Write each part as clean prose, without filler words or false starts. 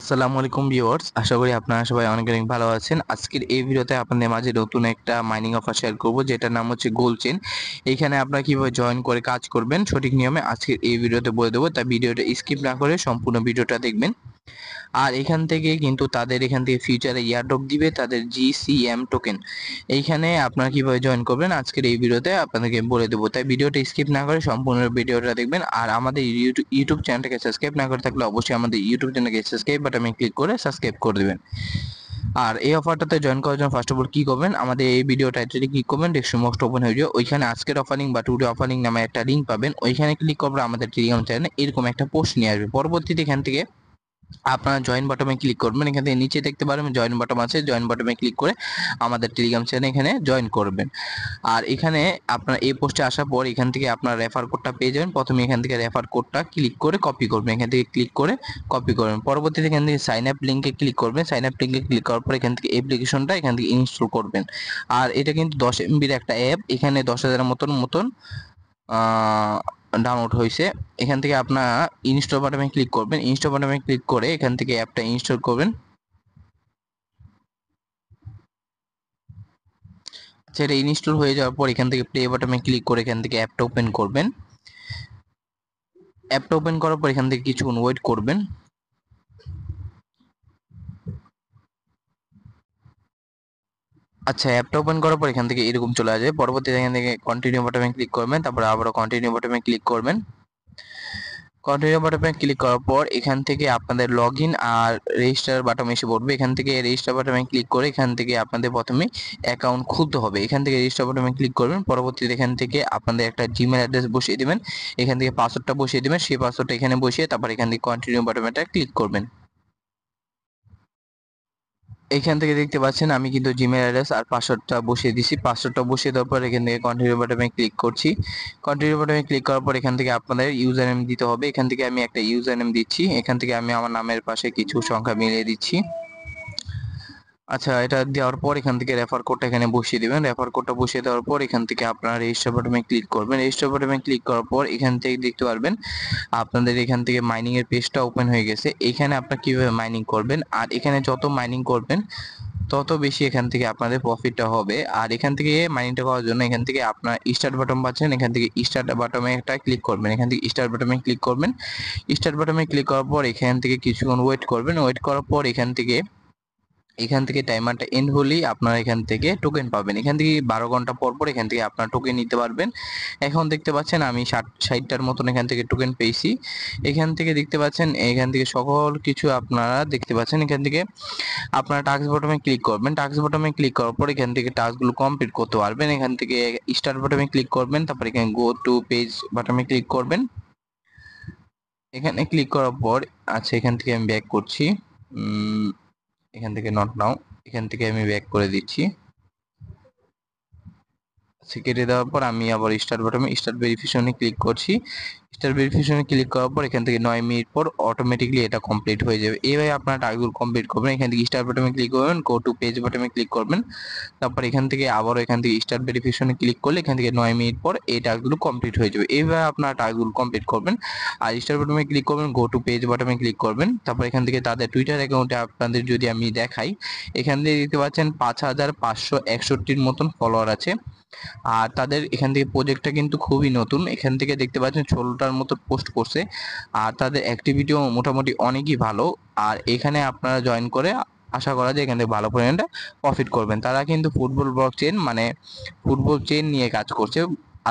আসসালামু আলাইকুম ভিউয়ার্স, আশা করি আপনারা সবাই অনেক অনেক ভালো আছেন। আজকের এই ভিডিওতে আপনাদের মাঝে নতুন একটা মাইনিং অফার শেয়ার করব, যেটার নাম হচ্ছে গোল্ড চেইন। এইখানে আপনারা কিভাবে জয়েন করে কাজ করবেন সঠিক নিয়মে আজকের এই ভিডিওতে বলে দেবো, তাই ভিডিওটা স্কিপ না করে সম্পূর্ণ ভিডিওটা দেখবেন। আর এখান থেকে কিন্তু তাদের এখান থেকে ফিউচারে ইয়ারড্রপ দিবে তাদের GCM টোকেন। এইখানে আপনারা কিভাবে জয়েন করবেন আজকের এই ভিডিওতে আপনাদেরকে বলে দেবো, তাই ভিডিওটা স্কিপ না করে সম্পূর্ণ ভিডিওটা দেখবেন। আর আমাদের ইউটিউব চ্যানেলটাকে সাবস্ক্রাইব না করে থাকলে অবশ্যই আমাদের ইউটিউব চ্যানেলকে সাবস্ক্রাইব বাটনে ক্লিক করে সাবস্ক্রাইব করে দেবেন। আর এই অফারটাতে জয়েন করার জন্য ফার্স্ট অফ অল কি করবেন, আমাদের এই ভিডিও টাইটেলে ক্লিক করবেন, ডেস্কটপ মোস্ট ওপেন হয়ে যাবে। ওইখানে আজকের অফারিং বা টুডে অফারিং নামে একটা লিঙ্ক পাবেন, ওইখানে ক্লিক করবেন। আমাদের টেলিগ্রাম চ্যানেলে এরকম একটা পোস্ট নিয়ে আসবে। পরবর্তীতে এখান থেকে আপনারা জয়েন বাটনে ক্লিক করবেন। এখান থেকে নিচে দেখতে পারবেন জয়েন বাটন আছে, জয়েন বাটনে ক্লিক করে আমাদের টেলিগ্রাম চ্যানেলে এখানে জয়েন করবেন। আর এখানে আপনার এই পোস্টে আসার পর এখান থেকে আপনার রেফার কোডটা পেয়ে যাবেন। প্রথমে এখান থেকে রেফার কোডটা ক্লিক করে কপি করবেন, এখান থেকে ক্লিক করে কপি করবেন। পরবর্তীতে এখান থেকে সাইন আপ লিঙ্কে ক্লিক করবেন। সাইন আপ লিঙ্কে ক্লিক করার পর এখান থেকে অ্যাপ্লিকেশনটা এখান থেকে ইনস্টল করবেন। আর এটা কিন্তু 10 MB একটা অ্যাপ, এখানে 10,000 মতন ডাউনলোড হয়েছে। এখান থেকে আপনারা ইনস্টল বাটনে ক্লিক করবেন। ইনস্টল বাটনে ক্লিক করে এখান থেকে অ্যাপটা ইনস্টল করবেন। সেটা ইনস্টল হয়ে যাওয়ার পর এখান থেকে প্লে বাটনে ক্লিক করে এখান থেকে অ্যাপটা ওপেন করবেন। অ্যাপটা ওপেন করার পর এখান থেকে কিছুক্ষণ ওয়েট করবেন। আচ্ছা, অ্যাপটা ওপেন করার পর এখান থেকে এরকম চলে আসবে। পরবর্তীতে এখান থেকে কন্টিনিউ বাটনে ক্লিক করবেন, তারপর আবারও কন্টিনিউ বাটনে ক্লিক করবেন। কন্টিনিউ বাটনে ক্লিক করার পর এখান থেকে আপনাদের লগইন আর রেজিস্টার বাটন এসে পড়বে। এখান থেকে রেজিস্টার বাটনে ক্লিক করে এখান থেকে আপনাদের প্রথমে অ্যাকাউন্ট খুলতে হবে। এখান থেকে রেজিস্টার বাটনে ক্লিক করবেন। পরবর্তীতে এখান থেকে আপনাদের একটা জিমেল অ্যাড্রেস বসিয়ে দিবেন। এখান থেকে পাসওয়ার্ডটা বসিয়ে দিবেন, সেই পাসওয়ার্ডটা এখানে বসিয়ে তারপর এখান থেকে কন্টিনিউ বাটনটা ক্লিক করবেন। এখান থেকে দেখতে পাচ্ছেন আমি কিন্তু জিমেল অ্যাড্রেস আর পাসওয়ার্ডটা বসিয়ে দিছি। পাসওয়ার্ডটা বসিয়ে দেওয়ার পর এখান থেকে কন্টিনিউ বাটনে ক্লিক করছি। কন্টিনিউ বাটনে ক্লিক করার পর এখান থেকে আপনাদের ইউজার নেম দিতে হবে। এখান থেকে আমি একটা ইউজার নেম দিচ্ছি। এখান থেকে আমি আমার নামের পাশে কিছু সংখ্যা মিলিয়ে দিচ্ছি। আচ্ছা, এটা দেওয়ার পর এখান থেকে রেফার কোডটা এখানে বসিয়ে দিবেন। রেফার কোডটা বসিয়ে দেওয়ার পর এখান থেকে আপনারা রেজিস্টার বাটনে ক্লিক করবেন। রেজিস্টার বাটনে ক্লিক করার পর এখান থেকে দেখতে পারবেন আপনাদের এখান থেকে মাইনিং এর পেজটা ওপেন হয়ে গেছে। এখানে আপনারা কিভাবে মাইনিং করবেন, আর এখানে যত মাইনিং করবেন তত বেশি এখান থেকে আপনাদের প্রফিটটা হবে। আর এখান থেকে মাইনিংটা করার জন্য এখান থেকে আপনার স্টার্ট বাটন পাচ্ছেন, এখান থেকে স্টার্ট বাটনে একটা ক্লিক করবেন। এখান থেকে স্টার্ট বাটনে ক্লিক করবেন। স্টার্ট বাটনে ক্লিক করার পর এখান থেকে কিছুক্ষণ ওয়েট করবেন। ওয়েট করার পর এখান থেকে টাইমারটা এন্ড হলেই আপনারা এখান থেকে টোকেন পাবেন। এখান থেকে 12 ঘন্টা পর পর এখান থেকে আপনারা টোকেন নিতে পারবেন। এখন দেখতে পাচ্ছেন আমি 60টার মতন এখান থেকে টোকেন পেয়েছি। এখান থেকে দেখতে পাচ্ছেন এখান থেকে সকল কিছু আপনারা দেখতে পাচ্ছেন। এখান থেকে আপনারা টাস্ক বটমে ক্লিক করবেন। টাস্ক বটমে ক্লিক করার পর এখান থেকে টাস্কগুলো কমপ্লিট করতে পারবেন। এখান থেকে স্টার্ট বটমে ক্লিক করবেন, তারপর এখানে গো টু পেজ বটমে ক্লিক করবেন। এখানে ক্লিক করার পর আচ্ছা, এখান থেকে আমি ব্যাক করছি। এখান থেকে নট নাও, এখান থেকে আমি ব্যাক করে দিচ্ছি। কেটে দেওয়ার পর আমি আবার স্টার্ট বাটনে স্টার্ট ভেরিফিকেশনে ক্লিক করছি। স্টার্ট ভেরিফিকেশনে ক্লিক করার পর এখান থেকে 9 মিনিট পর অটোমেটিকলি এটা কমপ্লিট হয়ে যাবে। এইভাবে আপনারা টাস্কগুলো কমপ্লিট করবেন। এখান থেকে স্টার্ট বাটনে ক্লিক করবেন, গো টু পেজ বাটনে ক্লিক করবেন, তারপর এখান থেকে আবারও এখান থেকে স্টার্ট ভেরিফিকেশনে ক্লিক করলে এখান থেকে 9 মিনিট পর এই টাস্কগুলো কমপ্লিট হয়ে যাবে। এইভাবে আপনারা টাস্কগুলো কমপ্লিট করবেন। আর স্টার্ট বাটনে ক্লিক করবেন, গো টু পেজ বাটনে ক্লিক করবেন, তারপর এখান থেকে তাদের টুইটার অ্যাকাউন্টে আপনাদের যদি আমি দেখাই, এখান থেকে দেখতে পাচ্ছেন 5561 মতন ফলোয়ার আছে। আর তাদের এখান থেকে প্রজেক্টটা কিন্তু খুবই নতুন। এখান থেকে দেখতে পাচ্ছেন 16টার মতো পোস্ট করছে, আর তাদের অ্যাক্টিভিটিও মোটামুটি অনেকই ভালো। আর এখানে আপনারা জয়েন করে আশা করা যায় এখান থেকে ভালো পরিমাণে প্রফিট করবেন। তারা কিন্তু ফুটবল ব্লক চেন মানে ফুটবল চেন নিয়ে কাজ করছে,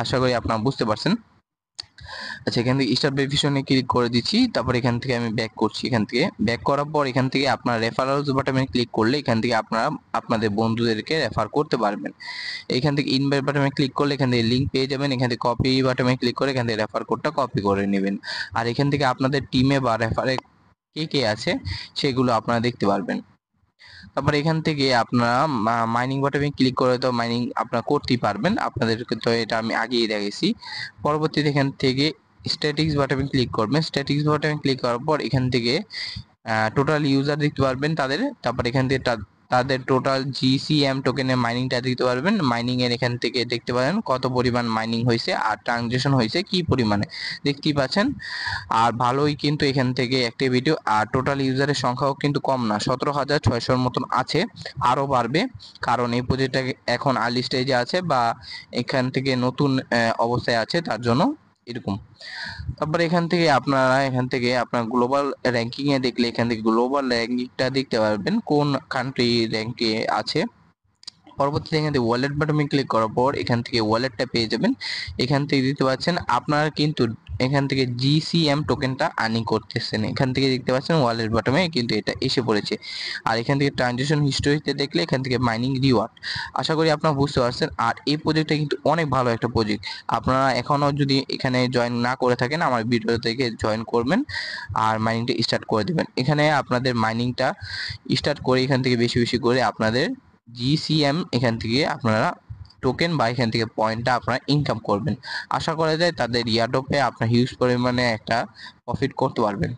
আশা করি আপনারা বুঝতে পারছেন। আচ্ছা, এখান থেকে স্টার্ট ভেরিফিকেশনে ক্লিক করে দিচ্ছি, তারপর এখান থেকে আমি ব্যাক করছি। এখান থেকে ব্যাক করার পর এখান থেকে আপনার রেফারেলস বাটনে ক্লিক করলে এখান থেকে আপনারা আপনাদের বন্ধুদেরকে রেফার করতে পারবেন। এখান থেকে ইনভাইট বাটনে ক্লিক করলে এখান থেকে লিঙ্ক পেয়ে যাবেন। এখান থেকে কপি বাটনে ক্লিক করে এখান থেকে রেফার কোডটা কপি করে নেবেন। আর এখান থেকে আপনাদের টিমে বা রেফারে কে কে আছে সেগুলো আপনারা দেখতে পারবেন। তারপর এখান থেকে আপনারা মাইনিং বাটনে ক্লিক করে তো মাইনিং আপনারা করতেই পারবেন, আপনাদেরকে তো এটা আমি আগেই দেখেছি। পরবর্তীতে এখান থেকে স্ট্যাটিক্স বাটনে ক্লিক করবেন। স্ট্যাটিক্স বাটনে ক্লিক করার পর এখান থেকে টোটাল ইউজার দেখতে পারবেন তাদের। তারপর এখান থেকে তাদের টোটাল GCM টোকেনের মাইনিংটা দেখতে পারবেন। মাইনিং এর এখান থেকে দেখতে পারেন কত পরিমাণ মাইনিং হয়েছে আর ট্রানজাকশন হয়েছে কি পরিমাণে, দেখতেই পাচ্ছেন। আর ভালোই কিন্তু এখান থেকে অ্যাক্টিভিটি, আর টোটাল ইউজারের সংখ্যাও কিন্তু কম না, 17,600 মতন আছে। আরো বাড়বে, কারণ এই প্রজেক্টটা এখন আর্লি স্টেজে আছে বা এখান থেকে নতুন অবস্থায় আছে, তার জন্য এরকম। তারপরে এখান থেকে আপনার গ্লোবাল র্যাঙ্কিং এ দেখলে এখান থেকে গ্লোবাল র্যাঙ্কিংটা দেখতে পারবেন কোন কান্ট্রি র্যাঙ্কে আছে। পরবর্তীতে এখান থেকে ওয়ালেট বাটনে ক্লিক করার পর এখান থেকে ওয়ালেটটা পেয়ে যাবেন। এখান থেকে দিতে পাচ্ছেন আপনারা কিন্তু এখান থেকে GCM টোকেনটা আর্নিং করতেছেন। এখান থেকে দেখতে পাচ্ছেন ওয়ালেট বাটনে কিন্তু এটা এসে পড়েছে। আর এখান থেকে ট্রানজাকশন হিস্টোরিতে দেখলে এখান থেকে মাইনিং রিওয়ার্ড। আশা করি আপনারা বুঝতে পারছেন। আর এই প্রজেক্টটা কিন্তু অনেক ভালো একটা প্রজেক্ট। আপনারা এখনও যদি এখানে জয়েন না করে থাকেন আমার ভিডিও থেকে জয়েন করবেন আর মাইনিংটা স্টার্ট করে দিবেন। এখানে আপনাদের মাইনিংটা স্টার্ট করে এখান থেকে বেশি বেশি করে আপনাদের GCM এখান থেকে আপনারা টোকেন বা এখান থেকে পয়েন্টটা আপনারা ইনকাম করবেন। আশা করা যায় তাদের ইয়ারড্রপে আপনার হিউজ পরিমাণে একটা প্রফিট করতে পারবেন।